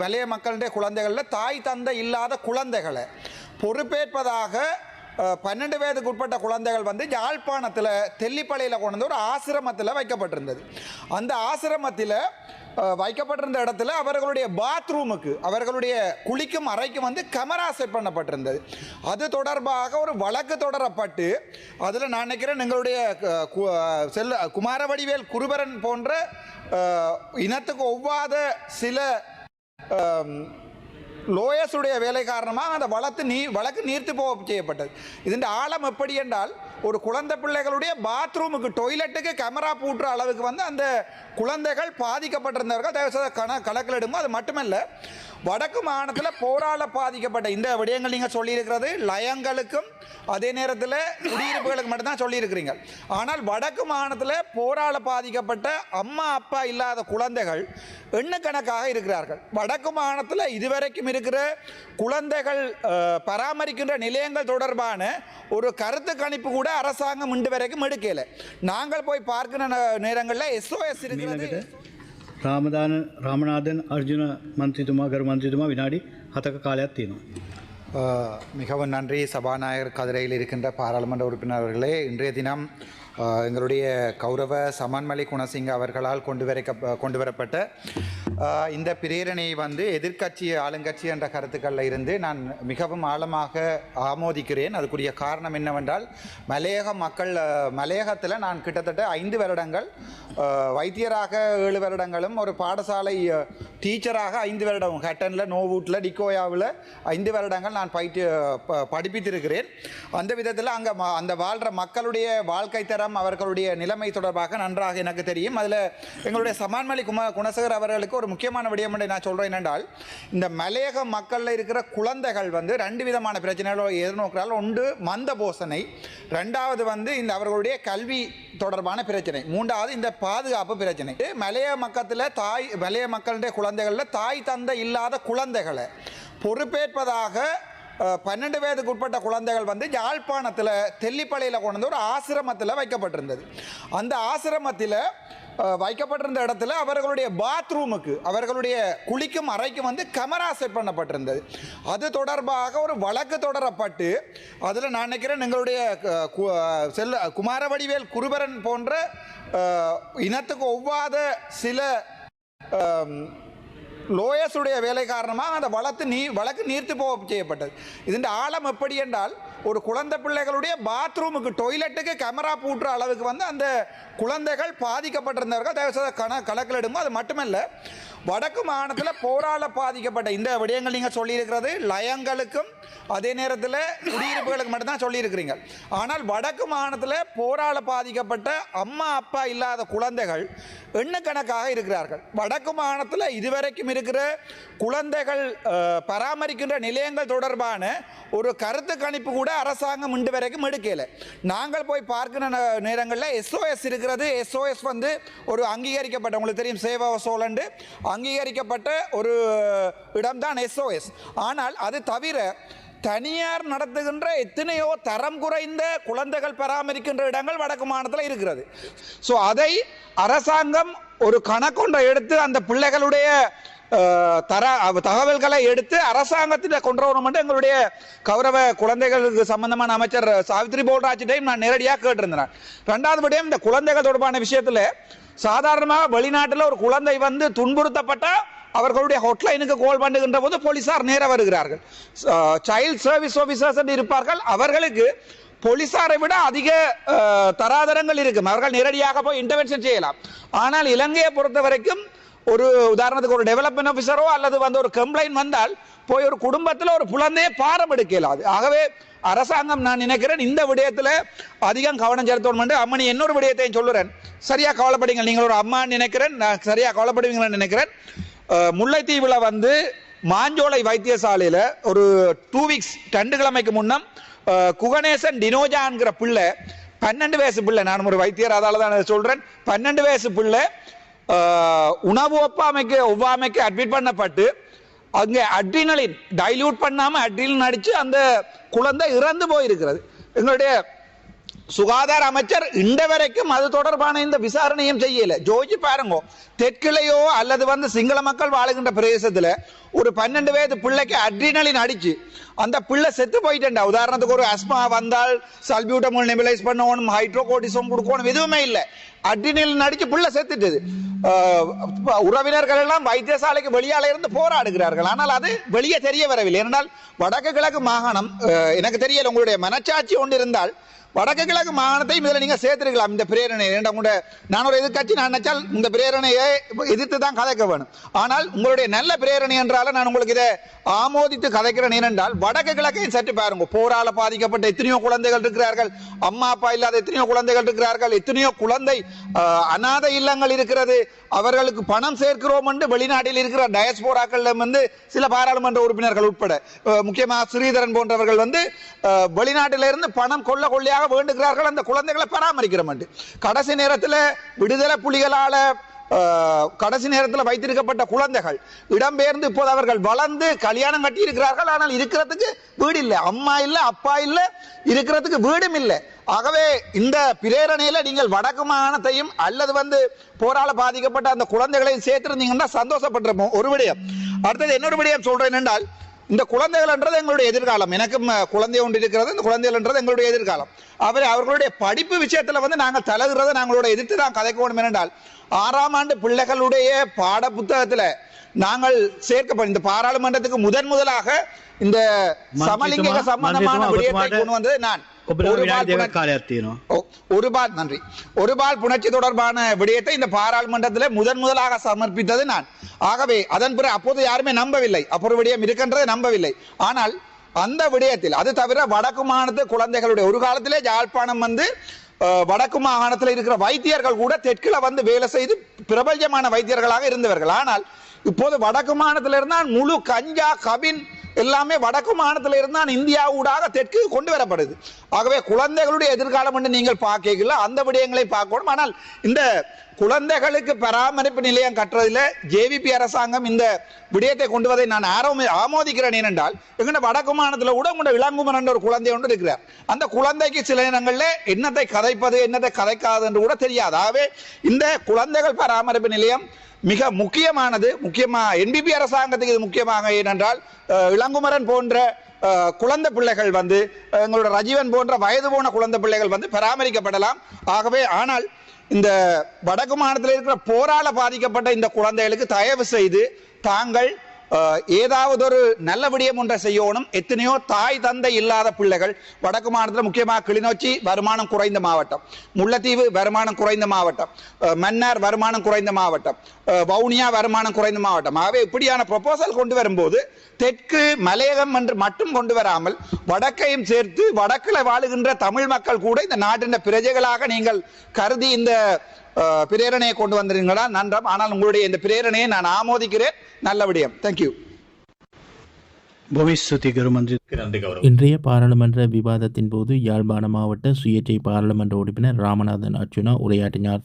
வலைய மக்களுடைய குழந்தைகளில் தாய் தந்தை இல்லாத குழந்தைகளை பொறுப்பேற்பதாக 12 வயதுக்கு உட்பட்ட குழந்தைகள் வந்து யாழ்ப்பாணத்தில் தெல்லிப்பளையில் கொண்டு வந்து ஒரு ஆசிரமத்தில் வைக்கப்பட்டிருந்தது. அந்த ஆசிரமத்தில் வைக்கப்பட்டிருந்த இடத்துல அவர்களுடைய பாத்ரூமுக்கு, அவர்களுடைய குளிக்கும் அறைக்கு வந்து கேமரா செட் பண்ணப்பட்டிருந்தது. அது தொடர்பாக ஒரு வழக்கு தொடரப்பட்டு அதில் நான் நினைக்கிறேன் எங்களுடைய குமாரவடிவேல் குருபரன் போன்ற இனத்துக்கு ஒவ்வாத சில லோயர்ஸுடைய வேலை காரணமாக அந்த வழக்கு நீர்த்து போக செய்யப்பட்டது. இதன் ஆழம் எப்படி என்றால், ஒரு குழந்தை பிள்ளைகளுடைய பாத்ரூமுக்கு டாய்லெட்டுக்கு கேமரா பூட்டுற அளவுக்கு வந்து அந்த குழந்தைகள் பாதிக்கப்பட்டிருந்தவர்கள் தயவுசெய்து கணக்கில் எடுக்கும். அது மட்டுமல்ல, வடக்கு மாகாணத்தில் போரால பாதிக்கப்பட்ட இந்த விடயங்கள் நீங்கள் சொல்லியிருக்கிறது லயங்களுக்கும் அதே நேரத்தில் குடியிருப்புகளுக்கு மட்டும்தான் சொல்லியிருக்கிறீங்க. ஆனால் வடக்கு மாகாணத்தில் போரால பாதிக்கப்பட்ட அம்மா அப்பா இல்லாத குழந்தைகள் எண்ணுக்கணக்காக இருக்கிறார்கள். வடக்கு மாகாணத்தில் இதுவரைக்கும் இருக்கிற குழந்தைகள் பராமரிக்கின்ற நிலையங்கள் தொடர்பான ஒரு கருத்து கணிப்பு கூட அரசாங்கம் இன்று வரைக்கும் எடுக்கல. நாங்கள் போய் பார்க்கிற நேரங்களில் SOS இருக்கிறது. ராமநாதன் அர்ஜுன மந்திரித்துமா கரு மந்திரித்துமா வினாடி 7ක කාලයක් තියෙනවා. மிகவும் நன்றி. சபாநாயகர் கதிரையில் இருக்கின்ற பாராளுமன்ற உறுப்பினர்களே, இன்றைய தினம் எங்களுடைய கௌரவ சமன்மலை குணசிங்க அவர்களால் கொண்டு வரப்பட்ட இந்த பிரேரணையை வந்து எதிர்க்கட்சி ஆளுங்கட்சி என்ற கருத்துக்களில் இருந்து நான் மிகவும் ஆழமாக ஆமோதிக்கிறேன். அதுக்குரிய காரணம் என்னவென்றால், மலையகத்தில் நான் கிட்டத்தட்ட 5 வருடங்கள் வைத்தியராக 7 வருடங்களும் ஒரு பாடசாலை டீச்சராக 5 வருடம் ஹட்டனில், நோவூட்டில், டிகோயாவில் 5 வருடங்கள் நான் படிப்பித்திருக்கிறேன். அந்த விதத்தில் அங்கே அந்த வாழ்கிற மக்களுடைய வாழ்க்கை தரம், அவர்களுடைய நிலைமை தொடர்பாக நன்றாக எனக்கு தெரியும். அதில் எங்களுடைய சமான்மலி குணசேகர் அவர்களுக்கு ஒரு முக்கியமான விடயம் நான் சொல்கிறேன் என்றால், இந்த மலையக மக்களில் இருக்கிற குழந்தைகள் வந்து 2 விதமான பிரச்சனைகளை எதிர்நோக்கிறால். ஒன்று மந்த போசனை, 2வது வந்து இந்த அவர்களுடைய கல்வி தொடர்பான பிரச்சனை, 3வது இந்த பாதுகாப்பு பிரச்சனை. மலைய மக்களுடைய குழந்தைகளில் தாய் தந்தை இல்லாத குழந்தைகளை பொறுப்பேற்பதாக 12 வயதுக்கு உட்பட்ட குழந்தைகள் வந்து யாழ்ப்பாணத்தில் தெல்லிப்பளையில் கொண்டு வந்து ஒரு ஆசிரமத்தில் வைக்கப்பட்டிருந்தது. அந்த ஆசிரமத்தில் வைக்கப்பட்டிருந்த இடத்துல அவர்களுடைய பாத்ரூமுக்கு, அவர்களுடைய குளிக்கும் அறைக்கு வந்து கேமரா செட் பண்ணப்பட்டிருந்தது. அது தொடர்பாக ஒரு வழக்கு தொடரப்பட்டு அதில் நான் நினைக்கிறேன் எங்களுடைய குமாரவடிவேல் குருபரன் போன்ற இனத்துக்கு ஒவ்வாத சில லோயர்ஸுடைய வேலை காரணமாக அந்த வழக்கு நீர்த்து போக செய்யப்பட்டது. இதன் ஆழம் எப்படி என்றால், ஒரு குழந்தை பிள்ளைகளுடைய பாத்ரூமுக்கு டாய்லெட்டுக்கு கேமரா பூட்டுற அளவுக்கு வந்து அந்த குழந்தைகள் பாதிக்கப்பட்டிருந்தவர்கள் தயவுசெய்து கணக்கில் எடுக்கும். அது மட்டுமல்ல, வடக்கு மாகாணத்தில் போரால பாதிக்கப்பட்ட இந்த விடயங்கள் நீங்கள் சொல்லியிருக்கிறது லயங்களுக்கும் அதே நேரத்தில் குடியிருப்புகளுக்கு மட்டும்தான் சொல்லியிருக்கிறீங்க. ஆனால் வடக்கு மாகாணத்தில் போரால பாதிக்கப்பட்ட அம்மா அப்பா இல்லாத குழந்தைகள் எண்ணுக்கணக்காக இருக்கிறார்கள். வடக்கு மாகாணத்தில் இதுவரைக்கும் இருக்கிற குழந்தைகள் பராமரிக்கின்ற நிலையங்கள் தொடர்பான ஒரு கருத்து கணிப்பு கூட அரசாங்கம் இன்று வரைக்கும் எடுக்கல. நாங்கள் போய் பார்க்கிற நேரங்களில் SOS இருக்கிறது. SOS வந்து ஒரு அங்கீகரிக்கப்பட்ட, உங்களுக்கு தெரியும், சேவா சோழண்டு அங்கீகரிக்கப்பட்ட ஒரு இடம்தான் SOS. ஆனால் அது தவிர தனியார் நடத்துகின்ற எத்தனையோ தரம் குறைந்த குழந்தைகள் பராமரிக்கின்ற இடங்கள் வடக்கு மாநிலத்தில் இருக்கிறது. ஸோ அதை அரசாங்கம் ஒரு கணக்கொன்றை எடுத்து அந்த பிள்ளைகளுடைய தகவல்களை எடுத்து அரசாங்கத்தில் கொண்டு வரணும். எங்களுடைய கௌரவ குழந்தைகளுக்கு சம்பந்தமான அமைச்சர் சாவித்ரி போல்ராஜிட்டையும் நான் நேரடியாக கேட்டிருந்தேன். 2வது விடயம், இந்த குழந்தைகள் தொடர்பான விஷயத்தில் சாதாரணமாக வெளிநாட்டில் ஒரு குழந்தை வந்து துன்புறுத்தப்பட்ட அவர்களுடைய ஹாட்லைனுக்கு கால் பண்ணுகின்ற போது போலீசார் நேர வருகிறார்கள். சைல்ட் சர்வீஸ் ஆபீசர்ஸ் இருப்பார்கள். அவர்களுக்கு போலீசாரை விட அதிக தராதரங்கள் இருக்கும். அவர்கள் நேரடியாக போய் இன்டர்வென்ஷன் செய்யலாம். ஆனால் இலங்கையை பொறுத்த வரைக்கும் ஒரு உதாரணத்துக்கு ஒரு டெவலப்மெண்ட் ஆஃபீஸரோ அல்லது வந்து ஒரு கம்ப்ளைண்ட் வந்தால் போய் ஒரு குடும்பத்தில் ஒரு குழந்தையை பாரம் எடுக்க இயலாது. ஆகவே அரசாங்கம், நான் நினைக்கிறேன், இந்த விடயத்தில் அதிகம் கவனம் செலுத்தணும். அம்மணி, இன்னொரு விடயத்தையும் சொல்லுறேன், சரியா கவலைப்படுங்க. நீங்கள் ஒரு அம்மா நினைக்கிறேன், நான் சரியா கவலைப்படுவீங்கன்னு நினைக்கிறேன். முல்லைத்தீவில் வந்து மாஞ்சோலை வைத்தியசாலையில் ஒரு 2 வீக்ஸ் 2 கிழமைக்கு முன்னம் குகணேசன் டினோஜான்கிற பிள்ளை, 12 வயசு பிள்ளை, நான் ஒரு வைத்தியர் அதால தான் சொல்றேன், 12 வயசு பிள்ளை உணவு ஒவ்வாமைக்கு அட்மிட் பண்ணப்பட்டு அங்கே அட்ரினலின் டைல்யூட் பண்ணாம அட்ரினலின் அடிச்சு அந்த குழந்தை இறந்து போயிருக்கிறது. எங்களுடைய சுகாதார அமைச்சர் இன்ற வரைக்கும் அது தொடர்பான இந்த விசாரணையும் செய்யல. ஜோதிச்சு பாருங்க, தெற்கிலையோ அல்லது சிங்கள மக்கள் வாழுகின்ற பிரதேசத்துல ஒரு 12 வயது பிள்ளைக்கு அட்ரினலின் அடிச்சு அந்த பிள்ளை செத்து போயிட்டேன்டா. உதாரணத்துக்கு ஒரு அஸ்மா வந்தால் சல்பியூட்டமோல் நெபுலைஸ் பண்ணணும், ஹைட்ரோகோட்டிசோம் கொடுக்கணும், எதுவுமே இல்லை. அட்ரினலின் அடிச்சு பிள்ளை செத்துட்டது. உறவினர்கள் எல்லாம் வைத்தியசாலைக்கு வெளியால இருந்து போராடுகிறார்கள். ஆனால் அது வெளியே தெரிய வரவில்லை. ஏனென்றால் வடக்கு கிழக்கு மாகாணம், எனக்கு தெரியல, உங்களுடைய மனச்சாட்சி ஒன்று இருந்தால் வடக்கு கிழக்கு மாகாணத்தை இதில் நீங்க சேர்த்திருக்கலாம். இந்த பிரேரணை நான் ஒரு எதிர்கட்சி, நான் நினைச்சால் இந்த பிரேரணையை எதிர்த்து தான் கதைக்க வேணும். ஆனால் உங்களுடைய நல்ல பிரேரணை என்றால நான் உங்களுக்கு இதை ஆமோதித்து கதைக்கிறேன். ஏனென்றால் வடக்கு கிழக்கையும் சற்று பாருங்க, போரால பாதிக்கப்பட்ட எத்தனையோ குழந்தைகள் இருக்கிறார்கள், அம்மா அப்பா இல்லாத எத்தனையோ குழந்தைகள் இருக்கிறார்கள், எத்தனையோ குழந்தை அநாத இல்லங்கள் இருக்கிறது. அவர்களுக்கு பணம் சேர்க்கிறோம் என்று வெளிநாட்டில் இருக்கிற டயஸ்போராக்கள் சில பாராளுமன்ற உறுப்பினர்கள் உட்பட, முக்கியமாக ஸ்ரீதரன் போன்றவர்கள் வெளிநாட்டிலிருந்து பணம் கொள்ளையாக வேண்டுகிறார்கள் அந்த குழந்தைகளை பராமரிக்கிற மாட்டேன். கடைசி நேரத்தில் விடுதலை புலிகளால கடைசி நேரத்தில் வைத்திருக்கப்பட்ட குழந்தைகள் இடம்பெயர்ந்து இப்போது அவர்கள் வளர்ந்து கல்யாணம் கட்டி இருக்கிறார்கள். ஆனால் இருக்கிறதுக்கு வீடு இல்லை, அம்மா இல்லை, அப்பா இல்லை, இருக்கிறதுக்கு வீடும் இல்லை. ஆகவே இந்த பிரேரணையில நீங்கள் வடக்கு மாகாணத்தையும் அல்லது போரால பாதிக்கப்பட்ட அந்த குழந்தைகளையும் சேர்த்திருந்தீங்கன்னா சந்தோஷப்பட்டிருப்போம். ஒரு விடயம். அடுத்தது இன்னொரு விடயம் சொல்றேன் என்றால், இந்த குழந்தைகள் என்றது எங்களுடைய எதிர்காலம். எனக்கும் குழந்தை ஒன்று இருக்கிறது. இந்த குழந்தைகள் என்றது எங்களுடைய எதிர்காலம். அவர்களுடைய படிப்பு விஷயத்துல நாங்கள் தலைகிறத நாங்களோட எதிர்த்து தான் கதைக்கணும். என்றால் 6ஆம் ஆண்டு பிள்ளைகளுடைய பாட புத்தகத்துல நாங்கள் சேர்க்கப்படும் இந்த பாராளுமன்றத்துக்கு முதலாக இந்த சமலிங்க சம்பந்தமான விடயத்தை கொண்டு வந்தது நான். ஒரு பால் புணர்ச்சி தொடர்பான விடயத்தை இந்த பாராளுமன்றத்தில் முதலாக சமர்ப்பித்தது நான். ஆகவே அதன் பிறகு அப்போது யாருமே நம்பவில்லை, அப்போது விடயம் இருக்கின்றதை நம்பவில்லை. ஆனால் அந்த விடயத்தில் அது தவிர வடக்கு மாகாணத்து குழந்தைகளுடைய ஒரு காலத்திலே யாழ்ப்பாணம் வடக்கு மாகாணத்தில் இருக்கிற வைத்தியர்கள் கூட தெற்கில் வேலை செய்து பிரபல்யமான வைத்தியர்களாக இருந்தவர்கள். ஆனால் இப்போது வடக்கு மாகாணத்தில் இருந்தால் முழு கஞ்சா கபின் எல்லாமே வடக்கு மாகாணத்தில் இருந்தால் இந்தியா ஊடாக தெற்கு கொண்டு வரப்படுது. ஆகவே குழந்தைகளுடைய எதிர்காலம் என்று நீங்கள் பார்க்கல, அந்த விடயங்களை பார்க்கணும். ஆனால் இந்த குழந்தைகளுக்கு பராமரிப்பு நிலையம் கட்டுறதுல ஜேவிபி அரசாங்கம் இந்த விடயத்தை கொண்டு வதை நான் ஆமோதிக்கிறேன். ஏனென்றால் எங்க வடக்கு மாகாணத்தில் கூட உங்க இளங்குமரன் என்ற ஒரு குழந்தை ஒன்று இருக்கிறார். அந்த குழந்தைக்கு சில இடங்களில் என்னத்தை கதைப்பது என்னத்தை கதைக்காது என்று கூட தெரியாது. ஆகவே இந்த குழந்தைகள் பராமரிப்பு நிலையம் மிக முக்கியமானது. முக்கியமா என்பிபி அரசாங்கத்துக்கு இது முக்கியமாக. ஏனென்றால் இளங்குமரன் போன்ற குழந்தை பிள்ளைகள் எங்களோட ரஜீவன் போன்ற வயது போன குழந்தை பிள்ளைகள் பராமரிக்கப்படலாம். ஆகவே ஆனால் இந்த வடக்கு மாநிலத்தில் இருக்கிற போரால பாதிக்கப்பட்ட இந்த குழந்தைகளுக்கு தயவு செய்து தாங்கள் ஏதாவது ஒரு நல்ல விடயம் ஒன்றை செய்யணும். எத்தனையோ தாய் தந்தை இல்லாத பிள்ளைகள் வடக்கு மாநிலத்தில், முக்கியமாக கிளிநொச்சி வருமானம் குறைந்த மாவட்டம், முல்லைத்தீவு வருமானம் குறைந்த மாவட்டம், மன்னார் வருமானம் குறைந்த மாவட்டம், வவுனியா வருமானம் குறைந்த மாவட்டம். ஆகவே இப்படியான ப்ரொபோசல் கொண்டு வரும்போது தெற்கு மலையகம் என்று மட்டும் கொண்டு வராமல் வடக்கையும் சேர்த்து வடக்கில் வாழுகின்ற தமிழ் மக்கள் கூட இந்த நாட்டின் பிரஜைகளாக நீங்கள் கருதி இந்த பிரேரணையை கொண்டு வந்திருங்களா நன்றம். ஆனால் உங்களுடைய இந்த பிரேரணையை நான் ஆமோதிக்கிறேன். நல்ல விடயம். தேங்க்யூ. இன்றைய பாராளுமன்ற விவாதத்தின் போது யாழ்ப்பாண மாவட்ட சுயேட்சை பாராளுமன்ற உறுப்பினர் ராமநாதன் அர்ச்சுனா உரையாற்றினார்.